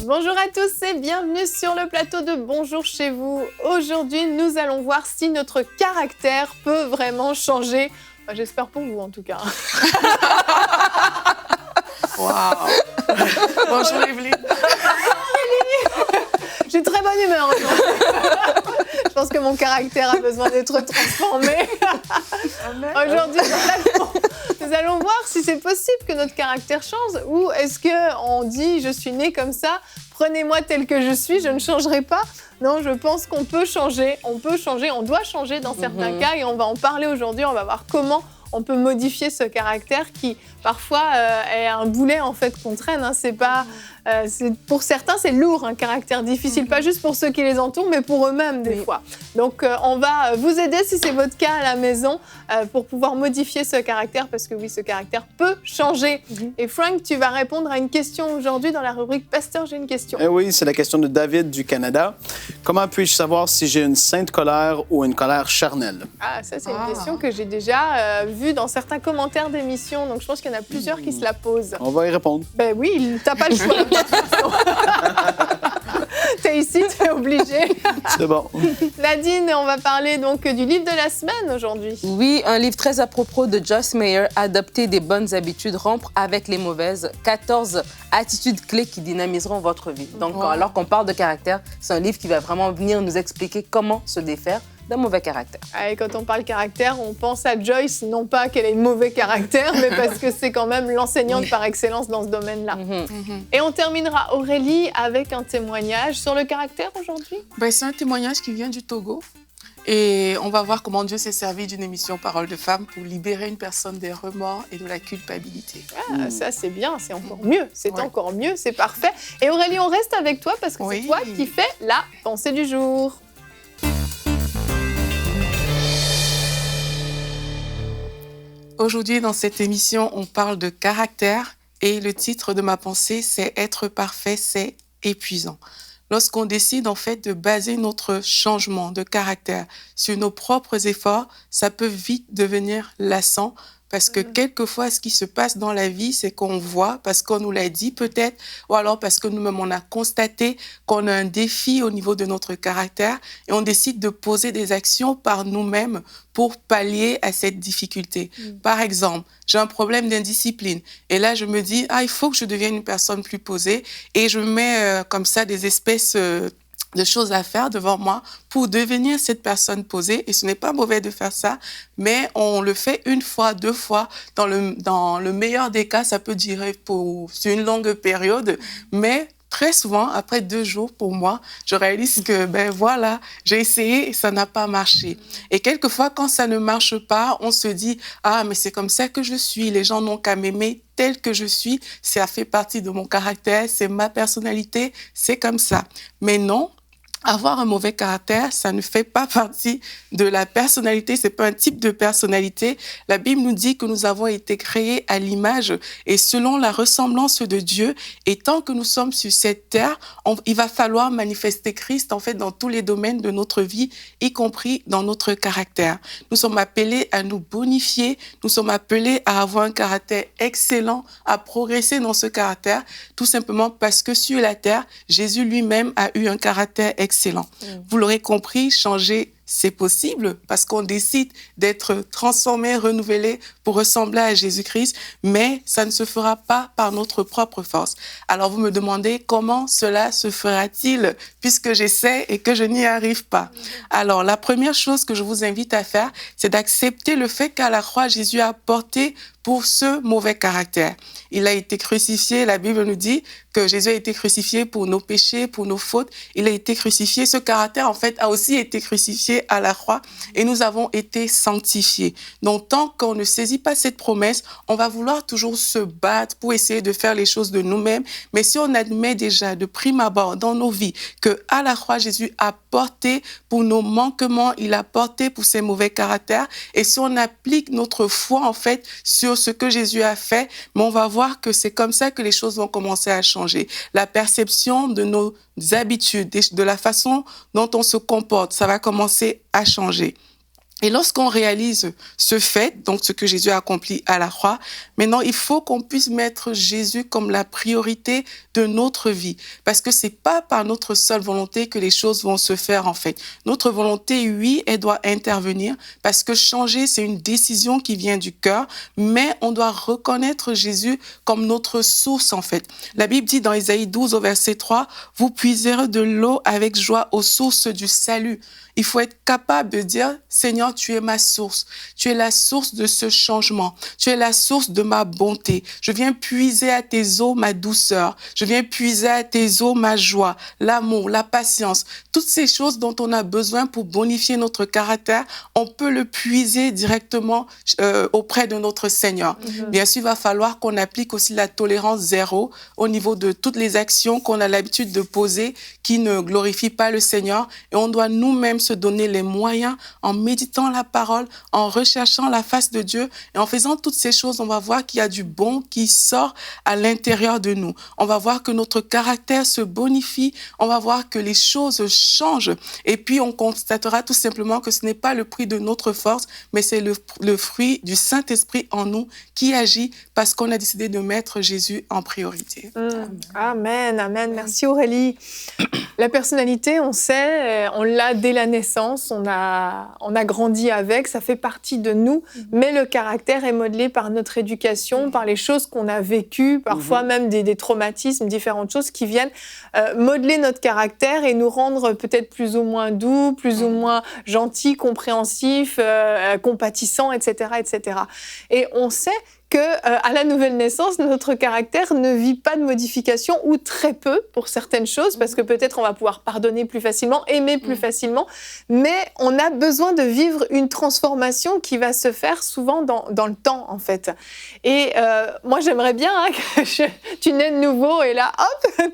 Bonjour à tous et bienvenue sur le plateau de Bonjour chez vous. Aujourd'hui, nous allons voir si notre caractère peut vraiment changer. Enfin, j'espère pour vous en tout cas. Waouh. Bonjour Evelyne. J'ai très bonne humeur aujourd'hui. Je pense que mon caractère a besoin d'être transformé. Aujourd'hui, nous allons voir si c'est possible que notre caractère change ou est-ce qu'on dit « je suis né comme ça, prenez-moi tel que je suis, je ne changerai pas ». Non, je pense qu'on peut changer, on doit changer dans certains cas et on va en parler aujourd'hui, on va voir comment on peut modifier ce caractère qui, parfois, est un boulet en fait qu'on traîne. Hein. Pour certains, c'est lourd, un caractère difficile, pas juste pour ceux qui les entourent, mais pour eux-mêmes des fois. Donc, on va vous aider, si c'est votre cas à la maison, pour pouvoir modifier ce caractère, parce que oui, ce caractère peut changer. Et Frank, tu vas répondre à une question aujourd'hui dans la rubrique « Pasteur, j'ai une question ». Oui, c'est la question de David du Canada. Comment puis-je savoir si j'ai une sainte colère ou une colère charnelle? Ah, ça, c'est une question que j'ai déjà vue dans certains commentaires d'émissions, donc je pense qu'il y en a plusieurs qui se la posent. On va y répondre. Ben oui, t'as pas le choix. T'es ici, t'es obligé. C'est bon. Nadine, on va parler donc du livre de la semaine aujourd'hui. Oui, un livre très à propos de Joyce Meyer, Adopter des bonnes habitudes, rompre avec les mauvaises, 14 attitudes clés qui dynamiseront votre vie. Donc, alors qu'on parle de caractère, c'est un livre qui va vraiment venir nous expliquer comment se défaire d'un mauvais caractère. Et quand on parle caractère, on pense à Joyce, non pas qu'elle ait mauvais caractère, mais parce que c'est quand même l'enseignante par excellence dans ce domaine-là. Et on terminera, Aurélie, avec un témoignage sur le caractère aujourd'hui. C'est un témoignage qui vient du Togo. Et on va voir comment Dieu s'est servi d'une émission Parole de femmes pour libérer une personne des remords et de la culpabilité. Ah, ça c'est bien, c'est encore mieux, encore mieux, c'est parfait. Et Aurélie, on reste avec toi parce que c'est toi qui fais la pensée du jour. Aujourd'hui, dans cette émission, on parle de caractère et le titre de ma pensée, c'est « Être parfait, c'est épuisant ». Lorsqu'on décide en fait de baser notre changement de caractère sur nos propres efforts, ça peut vite devenir lassant parce que quelquefois, ce qui se passe dans la vie, c'est qu'on voit, parce qu'on nous l'a dit peut-être, ou alors parce que nous-mêmes, on a constaté qu'on a un défi au niveau de notre caractère et on décide de poser des actions par nous-mêmes pour pallier à cette difficulté. Par exemple, j'ai un problème d'indiscipline et là, je me dis, il faut que je devienne une personne plus posée et je mets comme ça des espèces de choses à faire devant moi pour devenir cette personne posée. Et ce n'est pas mauvais de faire ça, mais on le fait une fois, deux fois. Dans le meilleur des cas, ça peut durer sur une longue période, mais très souvent, après 2 jours, pour moi, je réalise que, voilà, j'ai essayé et ça n'a pas marché. Et quelquefois, quand ça ne marche pas, on se dit, mais c'est comme ça que je suis, les gens n'ont qu'à m'aimer tel que je suis, ça fait partie de mon caractère, c'est ma personnalité, c'est comme ça. Mais non, avoir un mauvais caractère, ça ne fait pas partie de la personnalité, c'est pas un type de personnalité. La Bible nous dit que nous avons été créés à l'image et selon la ressemblance de Dieu. Et tant que nous sommes sur cette terre, il va falloir manifester Christ en fait dans tous les domaines de notre vie, y compris dans notre caractère. Nous sommes appelés à nous bonifier, nous sommes appelés à avoir un caractère excellent, à progresser dans ce caractère, tout simplement parce que sur la terre, Jésus lui-même a eu un caractère excellent. Vous l'aurez compris, changer, c'est possible parce qu'on décide d'être transformé, renouvelé pour ressembler à Jésus-Christ, mais ça ne se fera pas par notre propre force. Alors vous me demandez comment cela se fera-t-il puisque j'essaie et que je n'y arrive pas. Alors la première chose que je vous invite à faire, c'est d'accepter le fait qu'à la croix, Jésus a porté pour ce mauvais caractère. Il a été crucifié, la Bible nous dit que Jésus a été crucifié pour nos péchés, pour nos fautes. Il a été crucifié, ce caractère en fait a aussi été crucifié à la croix et nous avons été sanctifiés. Donc tant qu'on ne saisit pas cette promesse, on va vouloir toujours se battre pour essayer de faire les choses de nous-mêmes. Mais si on admet déjà de prime abord dans nos vies que à la croix Jésus a porté pour nos manquements, il a porté pour ses mauvais caractères, et si on applique notre foi en fait sur ce que Jésus a fait, mais on va voir que c'est comme ça que les choses vont commencer à changer. La perception de nos habitudes, de la façon dont on se comporte, ça va commencer à changer. Et lorsqu'on réalise ce fait, donc ce que Jésus a accompli à la croix, maintenant il faut qu'on puisse mettre Jésus comme la priorité de notre vie. Parce que c'est pas par notre seule volonté que les choses vont se faire en fait. Notre volonté, oui, elle doit intervenir parce que changer, c'est une décision qui vient du cœur, mais on doit reconnaître Jésus comme notre source en fait. La Bible dit dans Ésaïe 12 au verset 3, « Vous puiserez de l'eau avec joie aux sources du salut ». Il faut être capable de dire, Seigneur, tu es ma source. Tu es la source de ce changement. Tu es la source de ma bonté. Je viens puiser à tes eaux ma douceur. Je viens puiser à tes eaux ma joie, l'amour, la patience. Toutes ces choses dont on a besoin pour bonifier notre caractère, on peut le puiser directement auprès de notre Seigneur. Bien sûr, il va falloir qu'on applique aussi la tolérance zéro au niveau de toutes les actions qu'on a l'habitude de poser qui ne glorifient pas le Seigneur. Et on doit nous-mêmes se donner les moyens en méditant la parole, en recherchant la face de Dieu. Et en faisant toutes ces choses, on va voir qu'il y a du bon qui sort à l'intérieur de nous. On va voir que notre caractère se bonifie. On va voir que les choses changent. Et puis, on constatera tout simplement que ce n'est pas le prix de notre force, mais c'est le fruit du Saint-Esprit en nous qui agit parce qu'on a décidé de mettre Jésus en priorité. Amen, amen. Merci Aurélie. La personnalité, on sait, on l'a dès la naissance, on a grandi avec, ça fait partie de nous, mais le caractère est modelé par notre éducation, par les choses qu'on a vécues, parfois même des traumatismes, différentes choses qui viennent modeler notre caractère et nous rendre peut-être plus ou moins doux, plus ou moins gentils, compréhensifs, compatissants, etc., etc. Et on sait que à la nouvelle naissance, notre caractère ne vit pas de modification ou très peu pour certaines choses, parce que peut-être on va pouvoir pardonner plus facilement, aimer plus facilement, mais on a besoin de vivre une transformation qui va se faire souvent dans le temps, en fait. Et moi, j'aimerais bien que tu nais de nouveau et là, hop,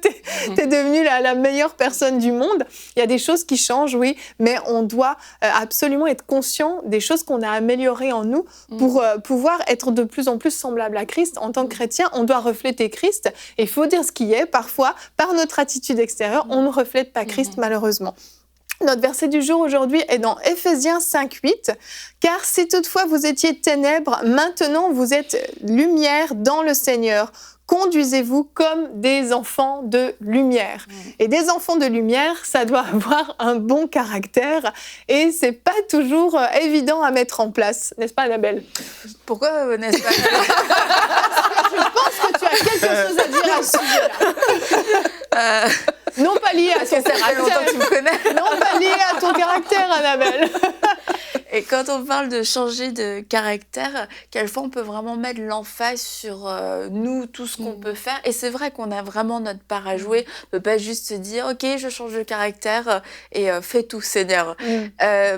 t'es devenue la meilleure personne du monde. Il y a des choses qui changent, oui, mais on doit absolument être conscient des choses qu'on a améliorées en nous pour pouvoir être de plus en plus semblable à Christ. En tant que chrétien, on doit refléter Christ. Et il faut dire ce qui est. Parfois, par notre attitude extérieure, on ne reflète pas Christ, malheureusement. Notre verset du jour aujourd'hui est dans Éphésiens 5:8. « Car si toutefois vous étiez ténèbres, maintenant vous êtes lumière dans le Seigneur. Conduisez-vous comme des enfants de lumière. » Et des enfants de lumière, ça doit avoir un bon caractère et c'est pas toujours évident à mettre en place. N'est-ce pas, Annabelle? Pourquoi n'est-ce pas? Je pense que tu as quelque chose à dire à ce sujet-là. Non pas lié à ton caractère. Longtemps que tu me connais. Non pas lié à ton caractère, Annabelle. Et quand on parle de changer de caractère, quelquefois on peut vraiment mettre l'emphase sur nous, tout ce qu'on peut faire. Et c'est vrai qu'on a vraiment notre part à jouer. On ne peut pas juste se dire, ok, je change de caractère et fais tout, Seigneur.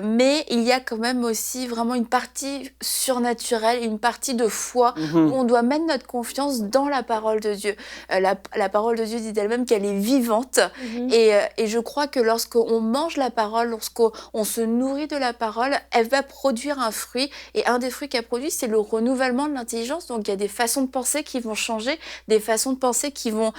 Mais il y a quand même aussi vraiment une partie surnaturelle, une partie de foi où on doit mettre notre confiance dans la parole de Dieu. La parole de Dieu dit d'elle-même qu'elle est vivante. Et je crois que lorsqu'on mange la parole, lorsqu'on se nourrit de la parole, elle va produire un fruit. Et un des fruits qu'elle produit, c'est le renouvellement de l'intelligence. Donc, il y a des façons de penser qui vont changer, des façons de penser qui vont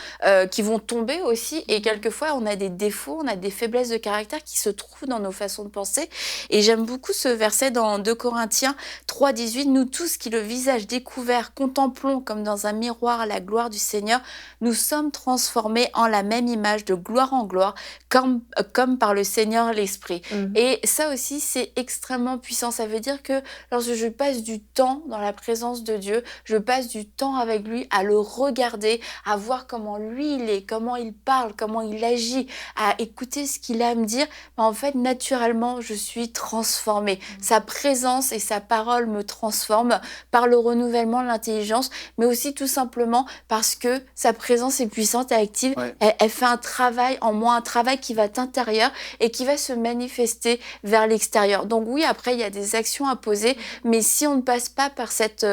tomber aussi. Et quelquefois, on a des défauts, on a des faiblesses de caractère qui se trouvent dans nos façons de penser. Et j'aime beaucoup ce verset dans 2 Corinthiens 3:18. « Nous tous qui, le visage découvert, contemplons comme dans un miroir la gloire du Seigneur, nous sommes transformés en la même image de gloire en gloire, comme par le Seigneur l'Esprit. » Et ça aussi, c'est extrêmement puissant. Ça veut dire que lorsque je passe du temps dans la présence de Dieu, je passe du temps avec lui à le regarder, à voir comment lui il est, comment il parle, comment il agit, à écouter ce qu'il a à me dire. Mais en fait, naturellement, je suis transformée. Sa présence et sa parole me transforment par le renouvellement de l'intelligence, mais aussi tout simplement parce que sa présence est puissante et active. Elle fait un travail en moi, un travail qui va être intérieur et qui va se manifester vers l'extérieur. Donc oui, après, il y a des actions à poser, mais si on ne passe pas par cette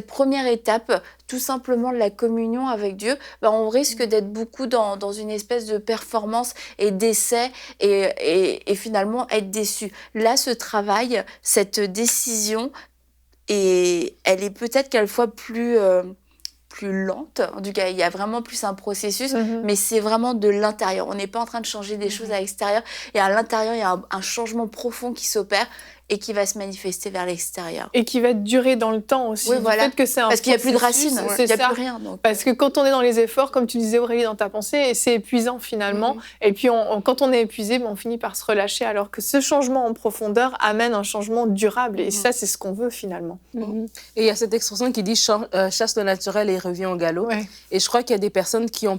première étape, tout simplement de la communion avec Dieu, on risque d'être beaucoup dans une espèce de performance et d'essai et finalement être déçu. Là, ce travail, cette décision, elle est peut-être quelquefois plus lente. En tout cas, il y a vraiment plus un processus, mais c'est vraiment de l'intérieur. On n'est pas en train de changer des choses à l'extérieur. Et à l'intérieur, il y a un changement profond qui s'opère. et qui va se manifester vers l'extérieur. Et qui va durer dans le temps aussi. Oui, voilà. Fait que c'est un Parce qu'il n'y a plus de processus, racines, c'est il n'y a ça. plus rien. Donc. Parce que quand on est dans les efforts, comme tu disais Aurélie dans ta pensée, c'est épuisant finalement. Et puis quand on est épuisé, on finit par se relâcher. Alors que ce changement en profondeur amène un changement durable. Et ça, c'est ce qu'on veut finalement. Et il y a cette expression qui dit chasse le naturel et revient au galop. Ouais. Et je crois qu'il y a des personnes qui ont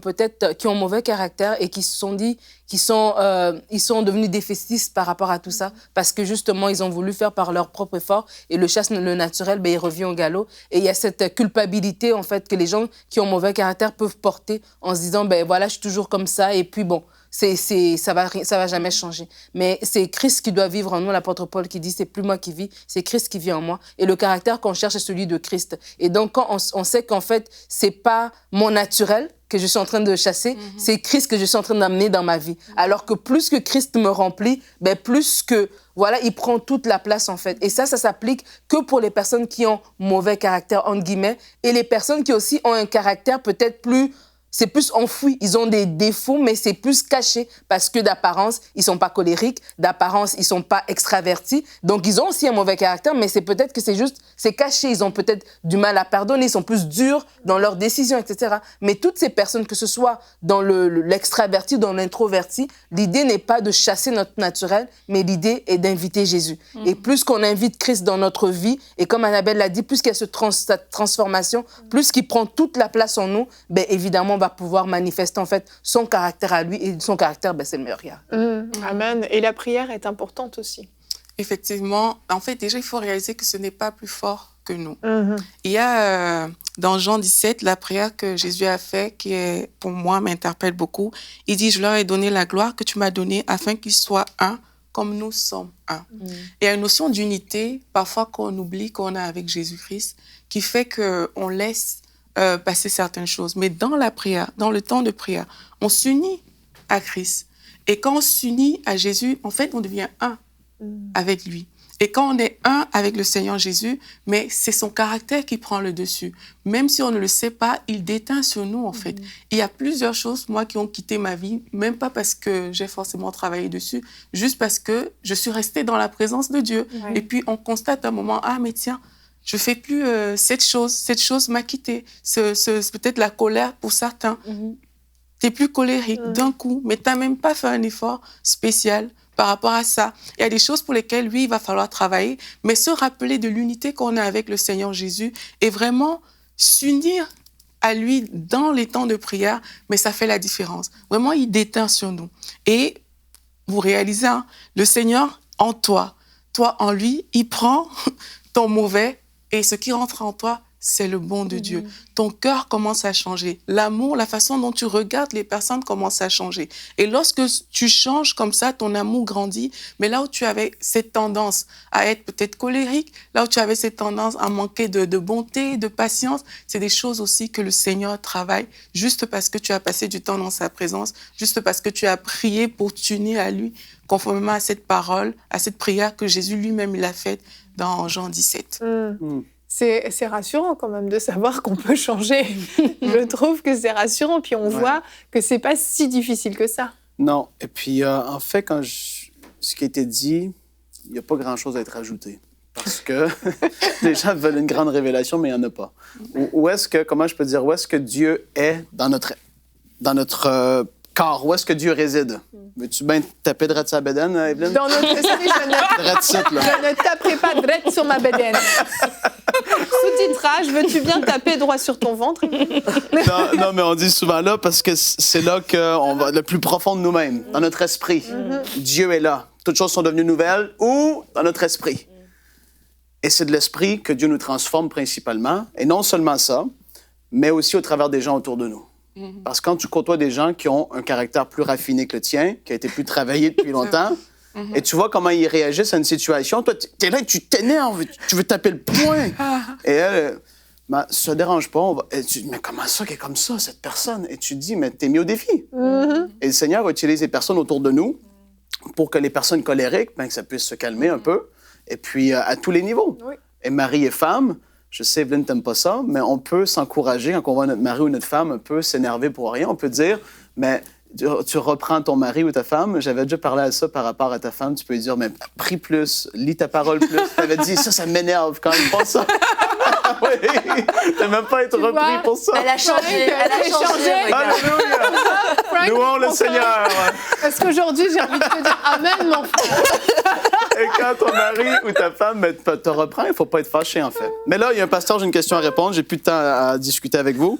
mauvais caractère et qui se sont dit ils sont devenus défaitistes par rapport à tout ça parce que justement ils ont voulu faire par leur propre effort et le chasse le naturel, il revient au galop. Et il y a cette culpabilité en fait que les gens qui ont mauvais caractère peuvent porter en se disant voilà, je suis toujours comme ça et puis bon, ça va jamais changer. Mais c'est Christ qui doit vivre en nous. L'apôtre Paul qui dit c'est plus moi qui vis, c'est Christ qui vit en moi. Et le caractère qu'on cherche est celui de Christ. Et donc quand on sait qu'en fait c'est pas mon naturel que je suis en train de chasser, c'est Christ que je suis en train d'amener dans ma vie. Alors que plus que Christ me remplit, plus que voilà, il prend toute la place en fait. Et ça s'applique que pour les personnes qui ont mauvais caractère entre guillemets et les personnes qui aussi ont un caractère peut-être plus c'est plus enfoui. Ils ont des défauts, mais c'est plus caché parce que d'apparence, ils sont pas colériques, d'apparence, ils sont pas extravertis. Donc, ils ont aussi un mauvais caractère, mais c'est peut-être que c'est caché. Ils ont peut-être du mal à pardonner, ils sont plus durs dans leurs décisions, etc. Mais toutes ces personnes, que ce soit dans l'extraverti ou dans l'introverti, l'idée n'est pas de chasser notre naturel, mais l'idée est d'inviter Jésus. Et plus qu'on invite Christ dans notre vie, et comme Annabelle l'a dit, plus qu'il y a cette transformation, plus qu'il prend toute la place en nous, évidemment, va pouvoir manifester en fait son caractère à lui et son caractère, c'est le meilleur gars. Amen. Et la prière est importante aussi. Effectivement, en fait, déjà, il faut réaliser que ce n'est pas plus fort que nous. Il y a dans Jean 17, la prière que Jésus a faite, qui est, pour moi, m'interpelle beaucoup. Il dit, je leur ai donné la gloire que tu m'as donnée afin qu'ils soient un comme nous sommes un. Il y a une notion d'unité, parfois qu'on oublie qu'on a avec Jésus-Christ, qui fait qu'on laisse passer certaines choses. Mais dans la prière, dans le temps de prière, on s'unit à Christ. Et quand on s'unit à Jésus, en fait, on devient un avec lui. Et quand on est un avec le Seigneur Jésus, mais c'est son caractère qui prend le dessus. Même si on ne le sait pas, il déteint sur nous, en fait. Il y a plusieurs choses, moi, qui ont quitté ma vie, même pas parce que j'ai forcément travaillé dessus, juste parce que je suis restée dans la présence de Dieu. Et puis, on constate à un moment, mais tiens, je fais plus cette chose m'a quitté. C'est peut-être la colère pour certains. Tu es plus colérique d'un coup, mais tu n'as même pas fait un effort spécial par rapport à ça. Il y a des choses pour lesquelles, lui, il va falloir travailler, mais se rappeler de l'unité qu'on a avec le Seigneur Jésus et vraiment s'unir à lui dans les temps de prière, mais ça fait la différence. Vraiment, il déteint sur nous. Et vous réalisez, le Seigneur en toi en lui, il prend ton mauvais et ce qui rentre en toi, c'est le bon de Dieu. Ton cœur commence à changer. L'amour, la façon dont tu regardes les personnes commence à changer. Et lorsque tu changes comme ça, ton amour grandit. Mais là où tu avais cette tendance à être peut-être colérique, là où tu avais cette tendance à manquer de bonté, de patience, c'est des choses aussi que le Seigneur travaille juste parce que tu as passé du temps dans sa présence, juste parce que tu as prié pour t'unir à lui, conformément à cette parole, à cette prière que Jésus lui-même il a faite dans Jean 17. C'est rassurant quand même de savoir qu'on peut changer. Je trouve que c'est rassurant. Puis on voit que c'est pas si difficile que ça. Non. Et puis, en fait, ce qui a été dit, il n'y a pas grand-chose à être ajouté. Parce que les gens veulent une grande révélation, mais il n'y en a pas. Où est-ce que Dieu est dans notre corps? Où est-ce que Dieu réside? Veux-tu bien taper droit sur sa bédaine, Evelyne? Dans notre esprit, je ne taperai pas droit sur ma bédaine. Sous-titrage, veux-tu bien taper droit sur ton ventre? non, mais on dit souvent là parce que c'est là qu'on va le plus profond de nous-mêmes, dans notre esprit. Dieu est là. Toutes choses sont devenues nouvelles ou dans notre esprit. Et c'est de l'esprit que Dieu nous transforme principalement. Et non seulement ça, mais aussi au travers des gens autour de nous. Parce que quand tu côtoies des gens qui ont un caractère plus raffiné que le tien, qui a été plus travaillé depuis longtemps, et tu vois comment ils réagissent à une situation, toi, t'es là, tu t'énerves, tu veux taper le poing. Et elle, ça ne dérange pas. Et tu dis, mais comment ça qu'elle est comme ça, cette personne? Et tu te dis, mais t'es mis au défi. Et le Seigneur utilise les personnes autour de nous pour que les personnes colériques, que ça puisse se calmer un peu. Et puis, à tous les niveaux. Et mari et femme, je sais, Evelyne, t'aimes pas ça, mais on peut s'encourager quand on voit notre mari ou notre femme un peu s'énerver pour rien. On peut dire, mais tu reprends ton mari ou ta femme. J'avais déjà parlé à ça par rapport à ta femme. Tu peux lui dire, mais prie plus, lis ta parole plus. Tu avais dit, ça m'énerve quand il pense ça. Oui, tu même pas être repris pour ça. Elle a changé, elle a changé. Alléluia. Louons le Seigneur. Parce qu'aujourd'hui, j'ai envie de te dire Amen, mon frère. Et quand ton mari ou ta femme te reprend, il ne faut pas être fâché, en fait. Mais là, il y a un pasteur, j'ai une question à répondre. J'ai plus de temps à discuter avec vous.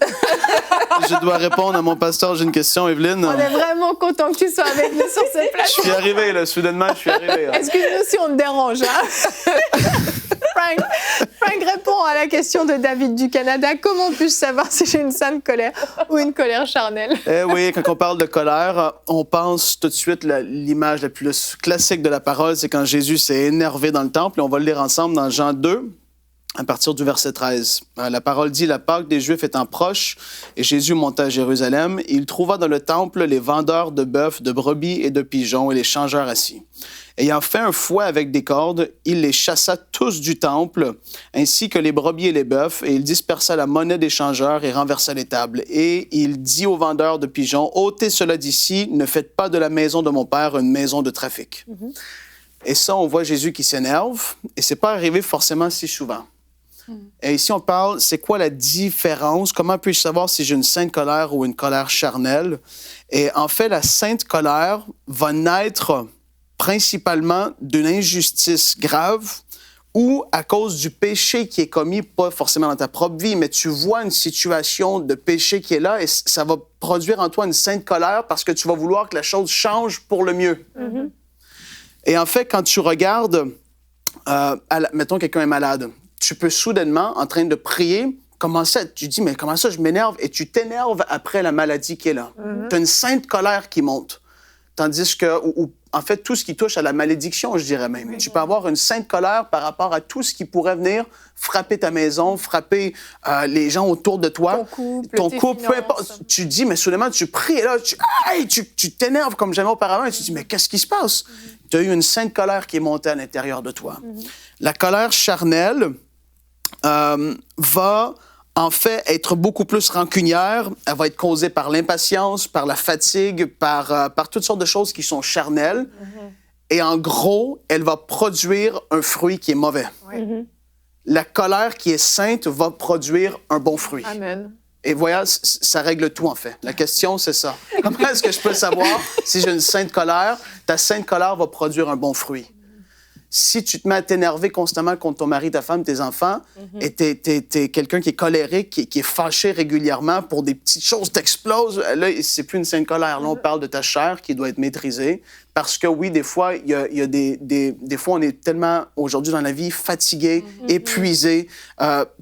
Je dois répondre à mon pasteur, j'ai une question, Evelyne. On est vraiment content que tu sois avec nous sur ce plateau. Je suis arrivé, là, soudainement, je suis arrivé. Là. Excuse-nous si on te dérange. Hein? Frank répond à la question de David du Canada. Comment puis-je savoir si j'ai une sainte colère ou une colère charnelle? Oui, quand on parle de colère, on pense tout de suite l'image la plus classique de la parole, c'est quand Jésus s'est énervé dans le temple. Et on va le lire ensemble dans Jean 2. À partir du verset 13. La parole dit, la Pâque des Juifs étant proche, et Jésus monta à Jérusalem, il trouva dans le temple les vendeurs de bœufs, de brebis et de pigeons, et les changeurs assis. Ayant fait un fouet avec des cordes, il les chassa tous du temple, ainsi que les brebis et les bœufs, et il dispersa la monnaie des changeurs et renversa les tables. Et il dit aux vendeurs de pigeons, ôtez cela d'ici, ne faites pas de la maison de mon père une maison de trafic. Et ça, on voit Jésus qui s'énerve, et c'est pas arrivé forcément si souvent. Et ici, on parle, c'est quoi la différence? Comment puis-je savoir si j'ai une sainte colère ou une colère charnelle? Et en fait, la sainte colère va naître principalement d'une injustice grave ou à cause du péché qui est commis, pas forcément dans ta propre vie, mais tu vois une situation de péché qui est là et ça va produire en toi une sainte colère parce que tu vas vouloir que la chose change pour le mieux. Et en fait, quand tu regardes, mettons quelqu'un est malade, tu peux soudainement, en train de prier, tu dis, mais comment ça, je m'énerve? Et tu t'énerves après la maladie qui est là. Tu as une sainte colère qui monte. Tandis que, en fait, tout ce qui touche à la malédiction, je dirais même. Tu peux avoir une sainte colère par rapport à tout ce qui pourrait venir frapper ta maison, frapper les gens autour de toi. Ton couple, peu importe. Tu dis, mais soudainement, tu pries et là, tu t'énerves comme jamais auparavant et tu dis, mais qu'est-ce qui se passe? Tu as eu une sainte colère qui est montée à l'intérieur de toi. La colère charnelle va en fait être beaucoup plus rancunière. Elle va être causée par l'impatience, par la fatigue, par toutes sortes de choses qui sont charnelles. Et en gros, elle va produire un fruit qui est mauvais. La colère qui est sainte va produire un bon fruit. Amen. Et voilà, ça règle tout, en fait. La question, c'est ça. Comment est-ce que je peux savoir si j'ai une sainte colère? Ta sainte colère va produire un bon fruit. Si tu te mets à t'énerver constamment contre ton mari, ta femme, tes enfants, et t'es quelqu'un qui est colérique, qui est fâché régulièrement pour des petites choses, t'exploses, là, c'est plus une sainte colère. Là, on parle de ta chair qui doit être maîtrisée. Parce que oui, des fois, il y a des fois, on est tellement, aujourd'hui dans la vie, fatigué, épuisé.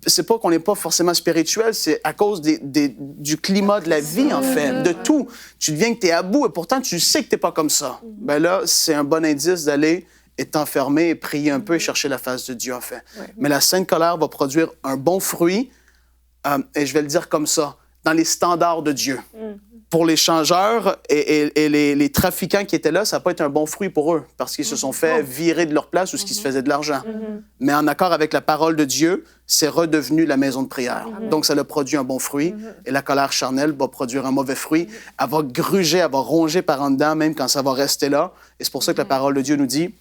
C'est pas qu'on n'est pas forcément spirituel, c'est à cause du climat de la vie, en fait, de tout. Tu deviens que t'es à bout et pourtant, tu sais que t'es pas comme ça. Ben là, c'est un bon indice d'aller être enfermé et prier un peu et chercher la face de Dieu, en fait. Mais la sainte colère va produire un bon fruit, et je vais le dire comme ça, dans les standards de Dieu. Pour les changeurs et les trafiquants qui étaient là, ça n'a pas été un bon fruit pour eux parce qu'ils se sont fait virer de leur place ou ce qui se faisait de l'argent. Mais en accord avec la parole de Dieu, c'est redevenu la maison de prière. Donc, ça a produit un bon fruit et la colère charnelle va produire un mauvais fruit. Elle va gruger, elle va ronger par en dedans, même quand ça va rester là. Et c'est pour ça que la parole de Dieu nous dit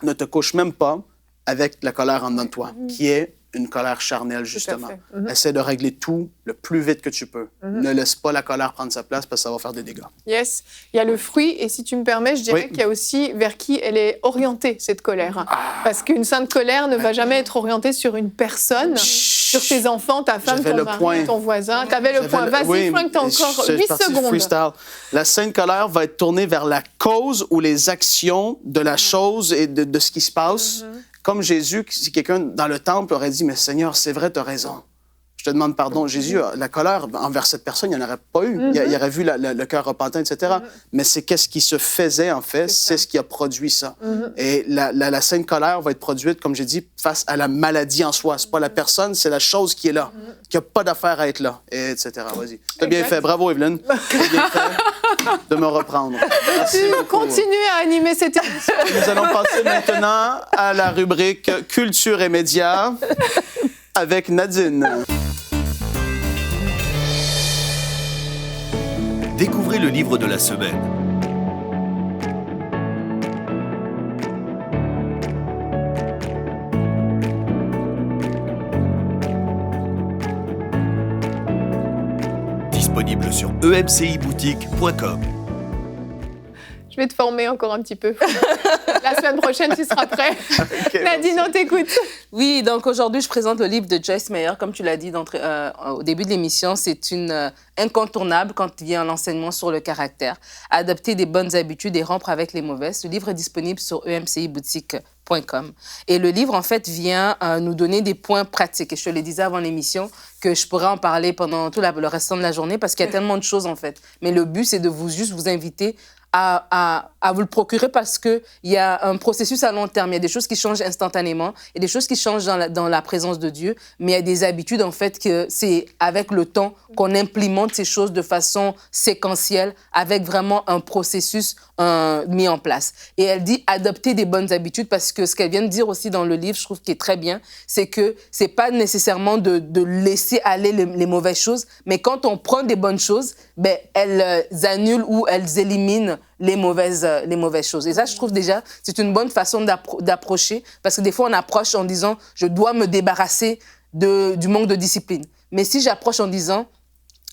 ne te couche même pas avec la colère en dedans de toi, qui est une colère charnelle, justement. Essaie de régler tout le plus vite que tu peux. Ne laisse pas la colère prendre sa place parce que ça va faire des dégâts. Yes. Il y a le fruit, et si tu me permets, je dirais qu'il y a aussi vers qui elle est orientée, cette colère. Parce qu'une sainte colère ne va jamais être orientée sur une personne, sur tes enfants, ta femme, ton mari, ton voisin. Tu avais le point. Vas-y, Frank, tu as encore 8 secondes. Freestyle. La sainte colère va être tournée vers la cause ou les actions de la chose et de ce qui se passe. Comme Jésus, si quelqu'un dans le temple aurait dit « Mais Seigneur, c'est vrai, tu as raison. Je te demande pardon. » Jésus, la colère envers cette personne, il n'y en aurait pas eu. Il aurait vu le cœur repentant, etc. Mais c'est qu'est-ce qui se faisait, en fait. C'est ce qui a produit ça. Et la sainte colère va être produite, comme j'ai dit, face à la maladie en soi. Ce n'est pas la personne, c'est la chose qui est là, qui n'a pas d'affaire à être là, et etc. Vas-y. Tu as bien fait. Bravo, Evelyne. Tu as bien fait de me reprendre. Merci beaucoup. Continuez à animer cette émission. Nous allons passer maintenant à la rubrique Culture et médias avec Nadine. Découvrez le livre de la semaine. Disponible sur emciboutique.com. Je vais te former encore un petit peu. La semaine prochaine, tu seras prêt. Ok, Nadine, on t'écoute. Oui, donc aujourd'hui, je présente le livre de Joyce Meyer. Comme tu l'as dit au début de l'émission, c'est une incontournable quand il vient à l'enseignement sur le caractère. Adopter des bonnes habitudes et rompre avec les mauvaises. Ce livre est disponible sur emciboutique.com. Et le livre, en fait, vient nous donner des points pratiques. Et je te le disais avant l'émission que je pourrais en parler pendant tout le restant de la journée parce qu'il y a tellement de choses, en fait. Mais le but, c'est de juste vous inviter à vous le procurer parce qu'il y a un processus à long terme. Il y a des choses qui changent instantanément, il y a des choses qui changent dans la présence de Dieu, mais il y a des habitudes, en fait, que c'est avec le temps qu'on implémente ces choses de façon séquentielle, avec vraiment un processus mis en place. Et elle dit adopter des bonnes habitudes parce que ce qu'elle vient de dire aussi dans le livre, je trouve qui est très bien, c'est que c'est pas nécessairement de laisser aller les mauvaises choses, mais quand on prend des bonnes choses, ben, elles annulent ou elles éliminent les mauvaises choses. Et ça, je trouve déjà, c'est une bonne façon d'approcher, parce que des fois, on approche en disant, je dois me débarrasser du manque de discipline. Mais si j'approche en disant,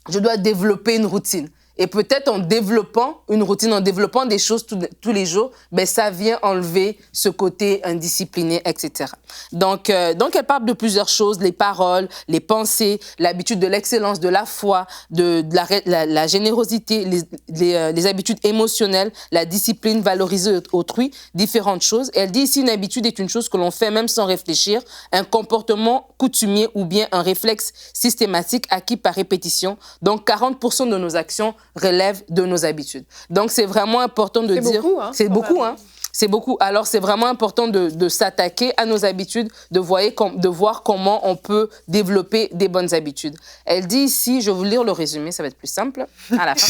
je dois développer une routine, et peut-être en développant une routine, en développant des choses tous les jours, ben ça vient enlever ce côté indiscipliné, etc. Donc, elle parle de plusieurs choses, les paroles, les pensées, l'habitude de l'excellence, de la foi, de la générosité, les habitudes émotionnelles, la discipline, valoriser autrui, différentes choses. Et elle dit ici, une habitude est une chose que l'on fait même sans réfléchir, un comportement coutumier ou bien un réflexe systématique acquis par répétition. Donc, 40% de nos actions relèvent de nos habitudes. Donc, c'est vraiment important de dire... Beaucoup, hein, c'est beaucoup, hein. C'est beaucoup. Alors, c'est vraiment important de s'attaquer à nos habitudes, de voir comment on peut développer des bonnes habitudes. Elle dit ici, je vais vous lire le résumé, ça va être plus simple à la fin.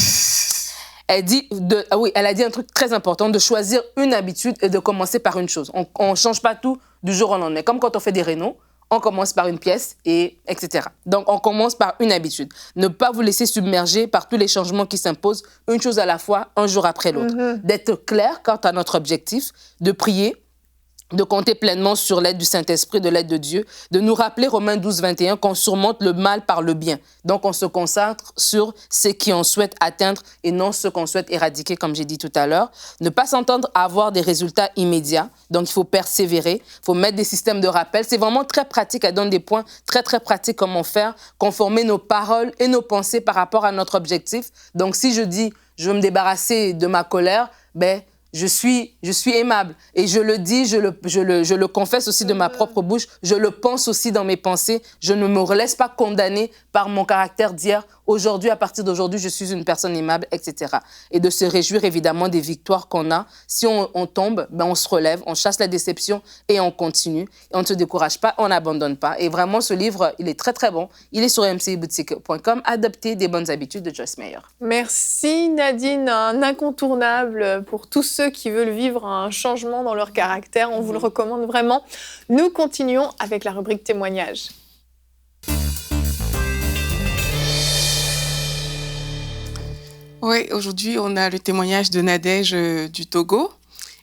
Elle a dit un truc très important, de choisir une habitude et de commencer par une chose. On ne change pas tout du jour au lendemain. Comme quand on fait des rénaux, on commence par une pièce, etc. Donc, on commence par une habitude. Ne pas vous laisser submerger par tous les changements qui s'imposent, une chose à la fois, un jour après l'autre. D'être clair quant à notre objectif, de prier, de compter pleinement sur l'aide du Saint-Esprit, de l'aide de Dieu, de nous rappeler Romains 12, 21, qu'on surmonte le mal par le bien. Donc, on se concentre sur ce qu'on souhaite atteindre et non ce qu'on souhaite éradiquer, comme j'ai dit tout à l'heure. Ne pas s'entendre à avoir des résultats immédiats. Donc, il faut persévérer, il faut mettre des systèmes de rappel. C'est vraiment très pratique, elle donne des points très, très pratiques comment faire, conformer nos paroles et nos pensées par rapport à notre objectif. Donc, si je dis, je veux me débarrasser de ma colère, ben, je suis aimable. Et je le dis, je le confesse aussi de ma propre bouche. Je le pense aussi dans mes pensées. Je ne me laisse pas condamner par mon caractère d'hier. Aujourd'hui, à partir d'aujourd'hui, je suis une personne aimable, etc. Et de se réjouir évidemment des victoires qu'on a. Si on tombe, ben on se relève, on chasse la déception et on continue. Et on ne se décourage pas, on n'abandonne pas. Et vraiment, ce livre, il est très, très bon. Il est sur mciboutique.com. Adopter des bonnes habitudes de Joyce Meyer. Merci Nadine, un incontournable pour tous ceux qui veulent vivre un changement dans leur caractère. On vous le recommande vraiment. Nous continuons avec la rubrique témoignages. Oui, aujourd'hui, on a le témoignage de Nadège du Togo.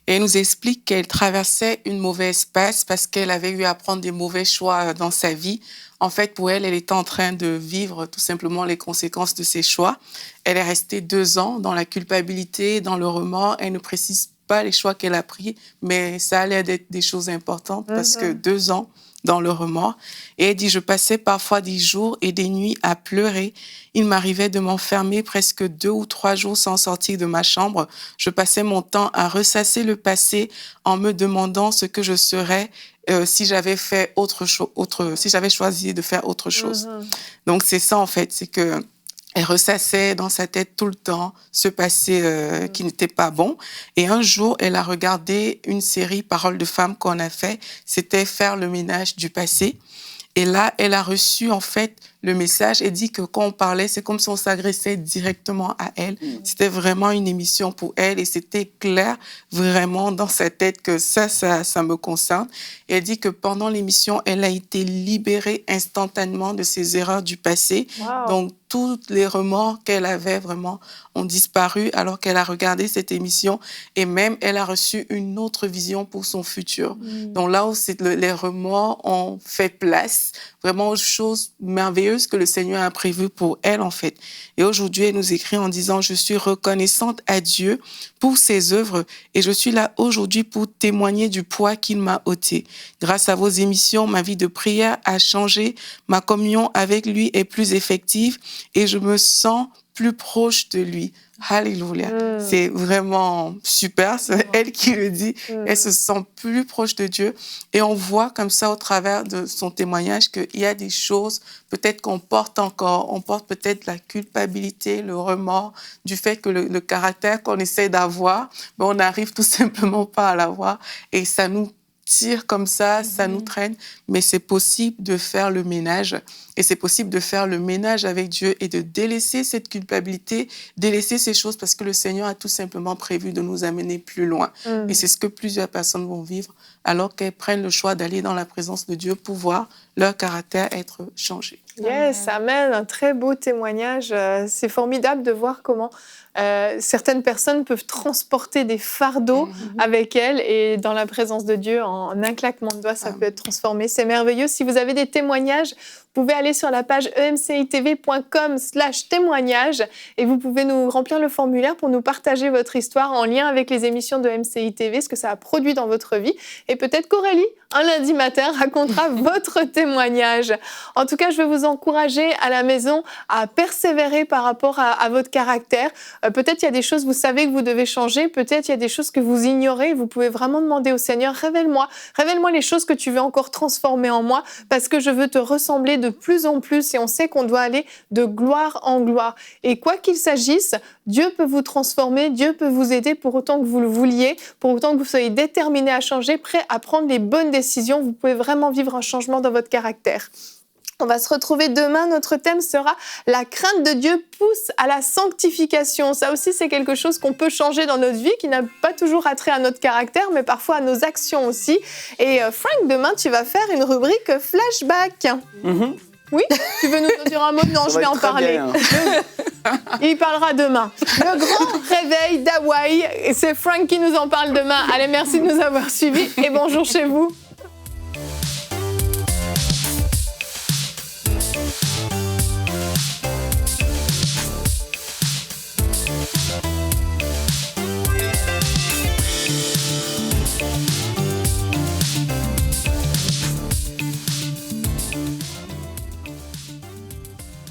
Et elle nous explique qu'elle traversait une mauvaise passe parce qu'elle avait eu à prendre des mauvais choix dans sa vie. En fait, pour elle, elle était en train de vivre tout simplement les conséquences de ses choix. Elle est restée 2 ans dans la culpabilité, dans le remords. Elle ne précise pas les choix qu'elle a pris, mais ça a l'air d'être des choses importantes parce que 2 ans dans le remords. Et elle dit, je passais parfois des jours et des nuits à pleurer. Il m'arrivait de m'enfermer presque 2 ou 3 jours sans sortir de ma chambre. Je passais mon temps à ressasser le passé en me demandant ce que je serais si j'avais fait si j'avais choisi de faire autre chose. Donc c'est ça en fait, c'est que elle ressassait dans sa tête tout le temps ce passé qui n'était pas bon. Et un jour, elle a regardé une série Paroles de femmes qu'on a fait. C'était faire le ménage du passé. Et là, elle a reçu en fait le message et dit que quand on parlait, c'est comme si on s'agressait directement à elle. C'était vraiment une émission pour elle et c'était clair vraiment dans sa tête que ça me concerne. Et elle dit que pendant l'émission, elle a été libérée instantanément de ses erreurs du passé. Wow. Donc, tous les remords qu'elle avait vraiment ont disparu alors qu'elle a regardé cette émission et même elle a reçu une autre vision pour son futur. Donc là où les remords ont fait place vraiment aux choses merveilleuses que le Seigneur a prévues pour elle en fait. Et aujourd'hui, elle nous écrit en disant « Je suis reconnaissante à Dieu pour ses œuvres et je suis là aujourd'hui pour témoigner du poids qu'il m'a ôté. Grâce à vos émissions, ma vie de prière a changé, ma communion avec lui est plus effective et je me sens plus proche de lui. » Alléluia. C'est vraiment super. C'est elle qui le dit. Elle se sent plus proche de Dieu. Et on voit comme ça au travers de son témoignage qu'il y a des choses peut-être qu'on porte encore. On porte peut-être la culpabilité, le remords du fait que le caractère qu'on essaie d'avoir, ben on n'arrive tout simplement pas à l'avoir. Et ça nous tire comme ça nous traîne, mais c'est possible de faire le ménage. Et c'est possible de faire le ménage avec Dieu et de délaisser cette culpabilité, délaisser ces choses parce que le Seigneur a tout simplement prévu de nous amener plus loin. Et c'est ce que plusieurs personnes vont vivre alors qu'elles prennent le choix d'aller dans la présence de Dieu pour voir leur caractère être changé. Yes, amen. Un très beau témoignage. C'est formidable de voir comment certaines personnes peuvent transporter des fardeaux avec elles et dans la présence de Dieu, en un claquement de doigts, ça peut être transformé. C'est merveilleux. Si vous avez des témoignages, vous pouvez aller sur la page emcitv.com/témoignages et vous pouvez nous remplir le formulaire pour nous partager votre histoire en lien avec les émissions de MCI TV, ce que ça a produit dans votre vie. Et peut-être qu'Aurélie, un lundi matin, racontera votre témoignage. En tout cas, je veux vous encourager à la maison à persévérer par rapport à votre caractère. Peut-être il y a des choses, vous savez que vous devez changer. Peut-être il y a des choses que vous ignorez. Vous pouvez vraiment demander au Seigneur, révèle-moi les choses que tu veux encore transformer en moi parce que je veux te ressembler de plus en plus et on sait qu'on doit aller de gloire en gloire. Et quoi qu'il s'agisse, Dieu peut vous transformer, Dieu peut vous aider pour autant que vous le vouliez, pour autant que vous soyez déterminé à changer, prêt à prendre les bonnes décisions. Vous pouvez vraiment vivre un changement dans votre caractère. On va se retrouver demain. Notre thème sera « La crainte de Dieu pousse à la sanctification ». Ça aussi, c'est quelque chose qu'on peut changer dans notre vie, qui n'a pas toujours attrait à notre caractère, mais parfois à nos actions aussi. Et Frank, demain, tu vas faire une rubrique flashback. Oui, tu veux nous dire un mot? Non, je vais en parler. Il parlera demain. Le grand réveil d'Hawaï. C'est Frank qui nous en parle demain. Allez, merci de nous avoir suivis et bonjour chez vous.